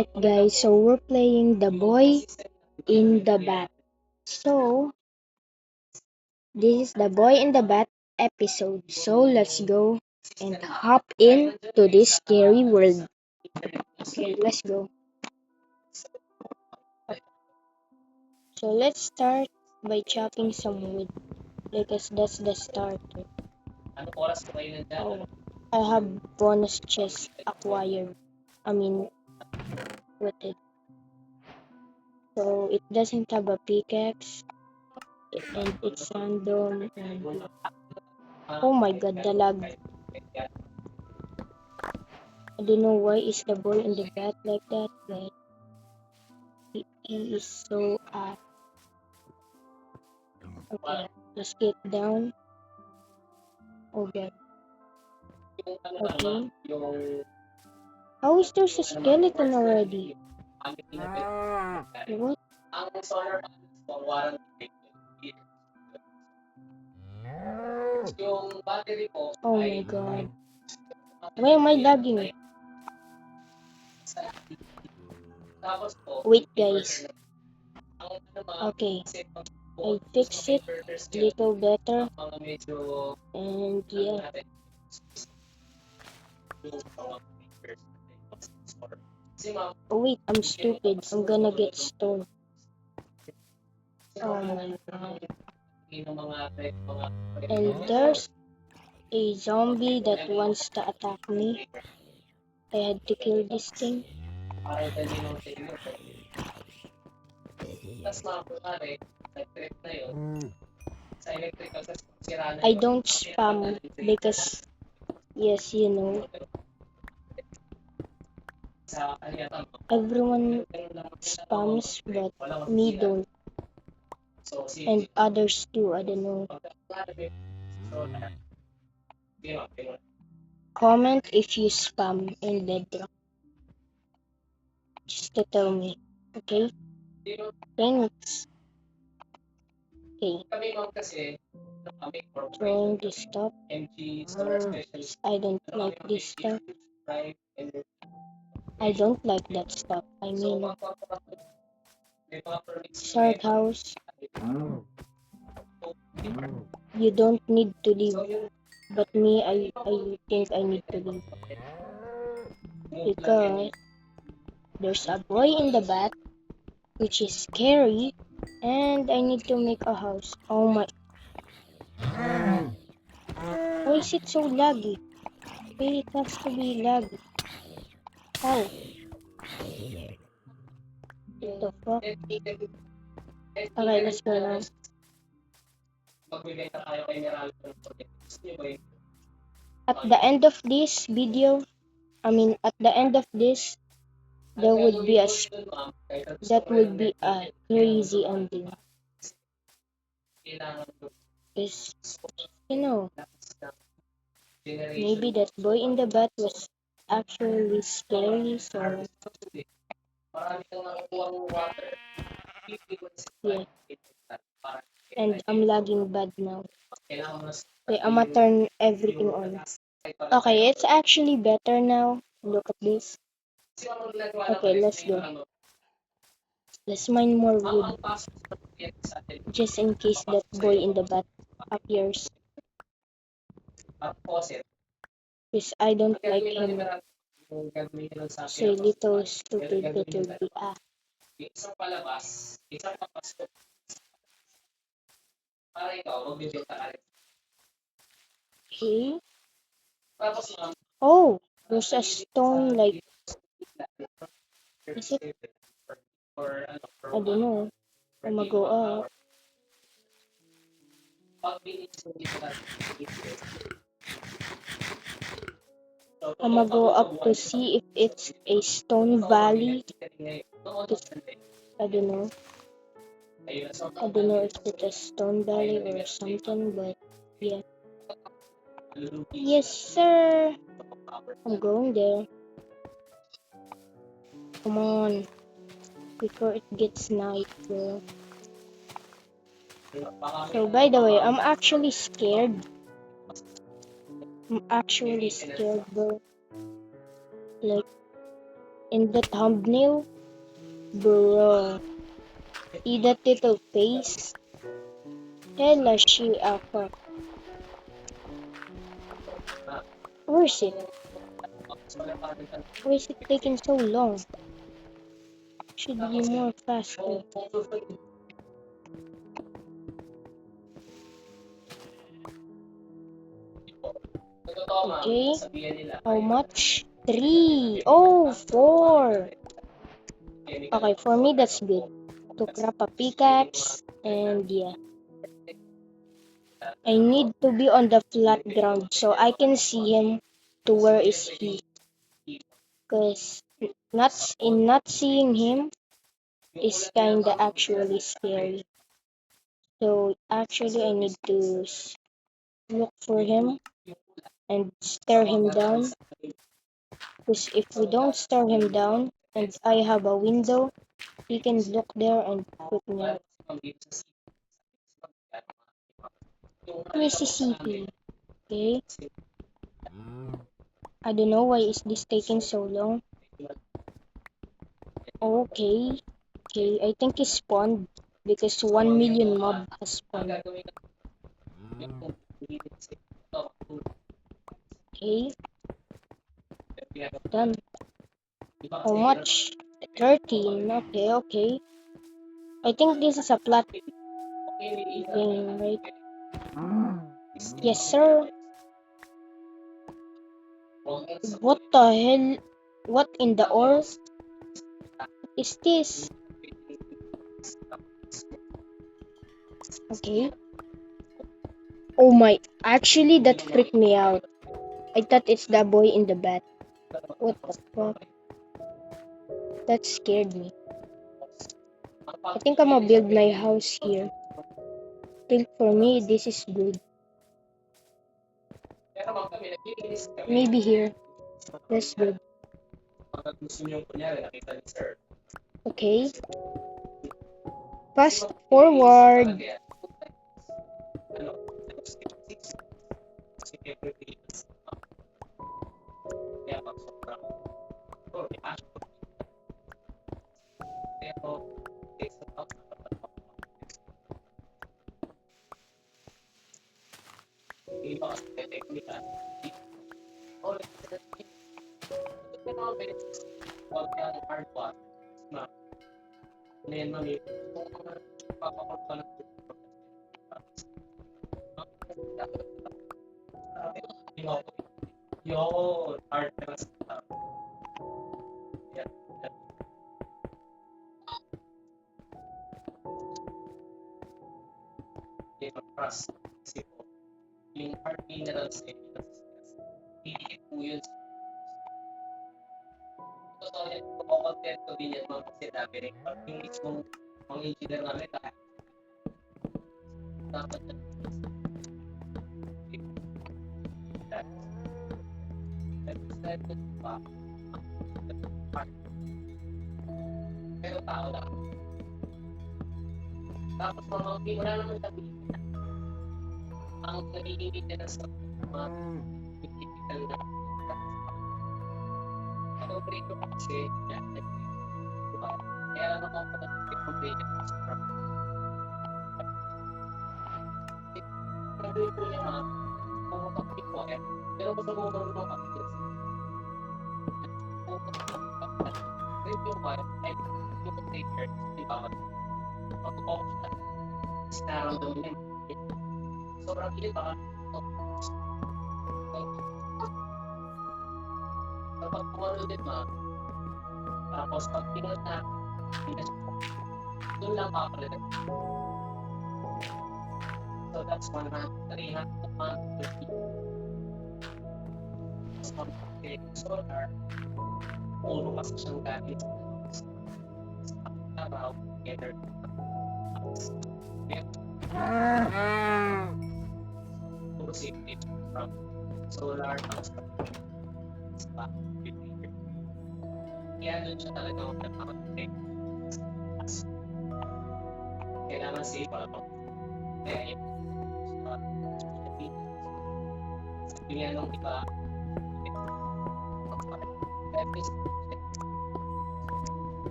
Alright guys, so we're playing The Boy in the Bat. So, this is The Boy in the Bat episode. So, let's go and hop into this scary world. Okay, let's go. So, let's start by chopping some wood because that's the starter. Oh, I have bonus chest acquired. With it. So, it doesn't have a pickaxe and it's random and oh my god, the lag. I don't know why is the boy in the bat like that, but he is so okay, let's get down. Oh god. Okay. How is there a skeleton already? What? Oh my god. Why am I lagging? Wait guys. Okay. I fixed it little better. And yeah. Oh wait, I'm stupid. I'm gonna get stoned. Oh my god. And there's a zombie that wants to attack me. I had to kill this thing. I don't spam because, yes, you know, everyone spams, but me don't. And others too, I don't know. Comment if you spam in Bedrock. Just to tell me, okay? Thanks. Okay. Throwing this stuff. I don't like this stuff. I don't like that stuff. I mean, Shard House, you don't need to leave. But me, I think I need to leave. Because there's a boy in the bat, which is scary, and I need to make a house. Oh my. Why is it so laggy? It has to be laggy. How? What the fuck? Okay, let's go now. At the end of this video, at the end of this, there would be that would be a crazy ending. Because, you know, maybe that boy in the bat was actually scary, so yeah. And I'm lagging bad now. Okay, I'ma turn everything on. Okay, it's actually better now. Look at this. Okay, let's go. Let's mine more wood. Just in case that boy in the bat appears. Because I don't like him. So little stupid little be Okay. Oh, there's a stone like, is it? I don't know. I'ma go up. I'ma go up to see if it's a stone valley. I don't know. I don't know if it's a stone valley or something, but yeah. Yes, sir. I'm going there. Come on. Before it gets night, bro. So, by the way, I'm actually scared. I'm actually scared, bro. Like, in the thumbnail? Bro, see that little face? Hella she fuck. Where is it? Why is it taking so long? Should be more faster. Okay. How much? 3. Oh, 4. Okay, for me that's good. To crop a pickaxe and yeah. I need to be on the flat ground so I can see him to where is he. Cause not seeing him is kinda actually scary. So actually I need to look for him and stare him down. Because if we don't stare him down and I have a window, he can look there and put me out. Mississippi. Okay. I don't know why is this taking so long. Okay. Okay, I think he spawned because 1 million mob has spawned. Okay, done. How much? 13. Okay, okay. I think this is a plat game, right? Yes, sir. What the hell? What in the ore is this? Okay. Oh my, actually that freaked me out. I thought it's the boy in the bat. What the fuck? That scared me. I think I'm gonna build my house here. I think for me this is good. Maybe here. That's good. Okay. Fast forward.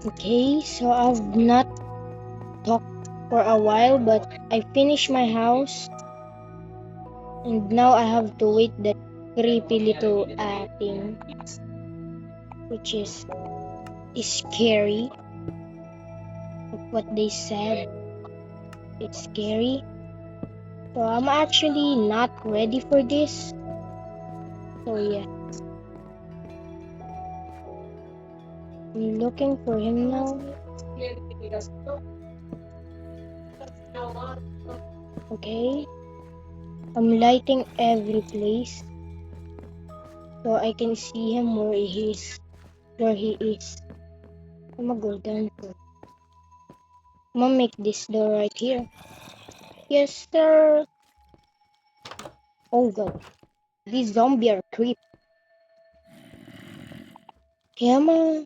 Okay, so I've not talked for a while, but I finished my house, and now I have to wait that creepy little thing, which is scary. What they said, it's scary. So I'm actually not ready for this. So yeah, I'm looking for him now. Okay, I'm lighting every place so I can see him where he is. Where he is. I'm gonna go down here. I'm gonna make this door right here. Yes, sir. Oh god, these zombies are creep. Okay, I'm gonna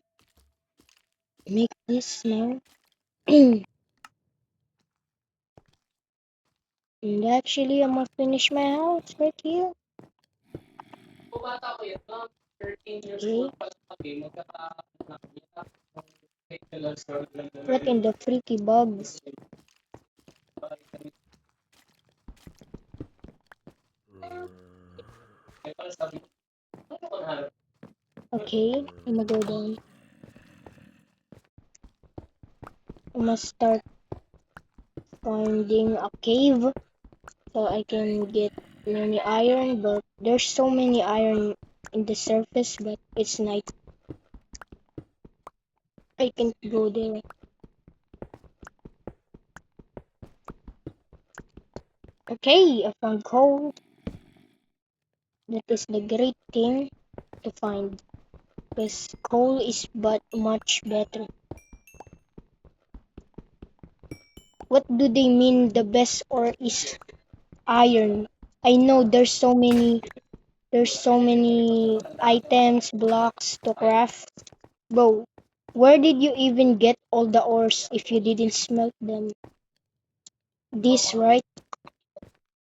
make this now. And actually, I'm gonna finish my house right here. Okay. What in the freaky bugs? Okay, I'm gonna go down. I'm gonna start finding a cave so I can get many iron, but there's so many iron in the surface, but it's night. I can't go there. Okay, I found coal. That is the great thing to find, because coal is but much better. What do they mean the best ore is iron? I know there's so many items, blocks to craft. Bro, where did you even get all the ores if you didn't smelt them? This, right?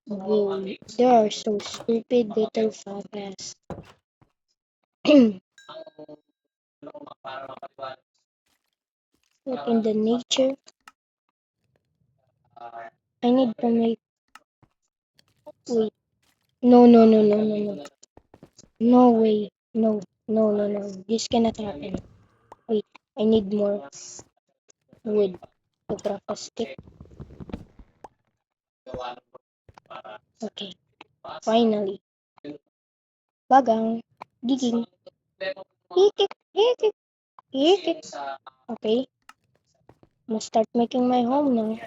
Bro, they are so stupid little fat ass. Look in the nature. I need to make. Wait. No, no, no, no, no, no. No way. No, no, no, no. This cannot happen. Wait, I need more wood to craft a stick. Okay, finally. Bagang. Digging. Hikik, hikik, hikik. Okay, I'm gonna start making my home now.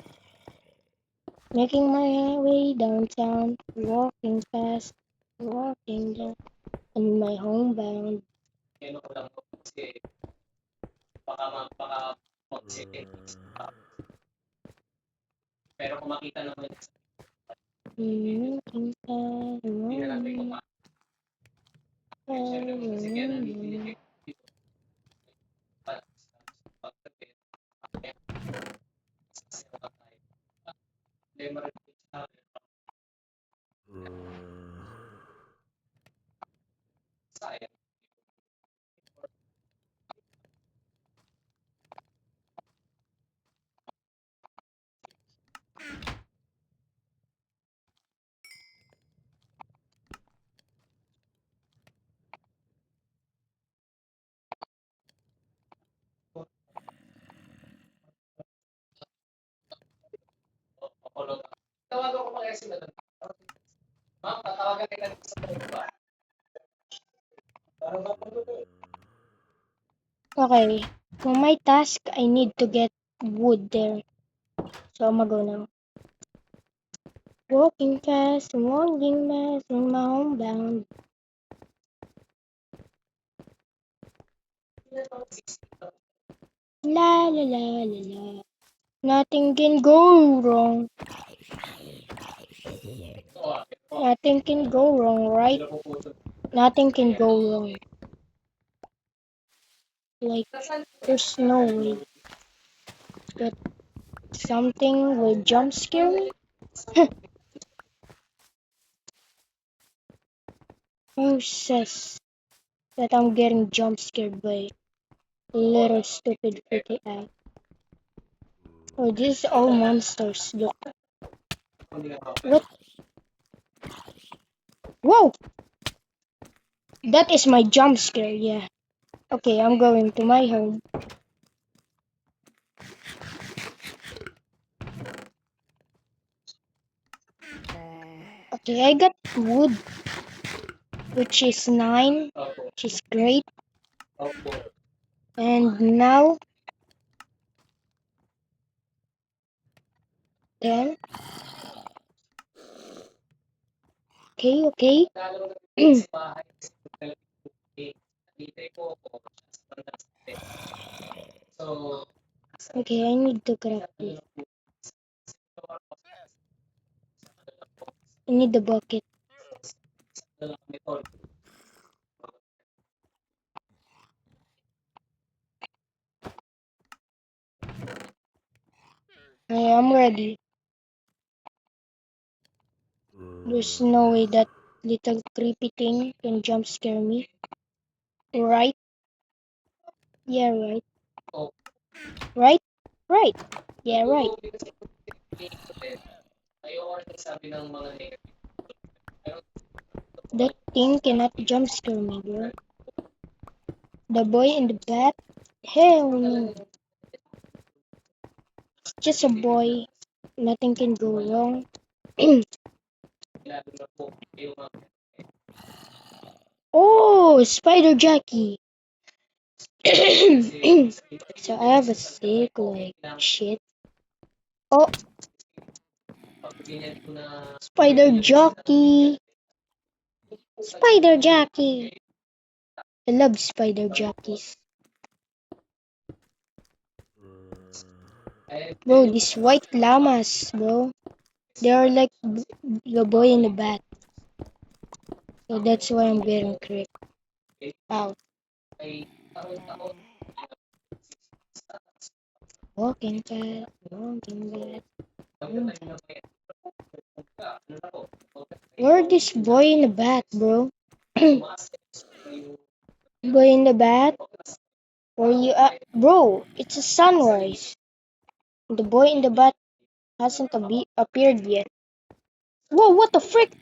Making my way downtown, walking fast, walking down, and my homebound. Walking fast, walking fast. Okay, for my task, I need to get wood there. So I'm gonna go now. Walking fast, walking fast, in my homebound. La la la la la. Nothing can go wrong. Nothing can go wrong, right? Nothing can go wrong. Like, there's no way that something will jump scare me. Who says that I'm getting jump scared by little stupid pretty eye? Oh, these are all monsters. Look. What? Whoa! That is my jump scare, yeah. Okay, I'm going to my home. Okay, I got wood, which is 9, which is great. And now 10. Okay, okay. Okay, I need to craft this. I need the bucket. I am ready. There's no way that little creepy thing can jump scare me. Right? Yeah, right. Right? Right. Yeah, right. That thing cannot jump scare me, bro. The boy in the bat? Hell no. It's just a boy. Nothing can go wrong. Oh, Spider Jackie. So I have a sick like shit. Oh, Spider Jockey. Spider Jackie. I love Spider Jockeys. Bro, these white llamas, bro. They are like the boy in the bat. So that's why I'm getting creeped out. Walking cat, walking cat. Where this boy in the bat, bro? Boy in the bat? Where you at? Bro, it's a sunrise. The boy in the bat hasn't appeared yet. Whoa, what the frick?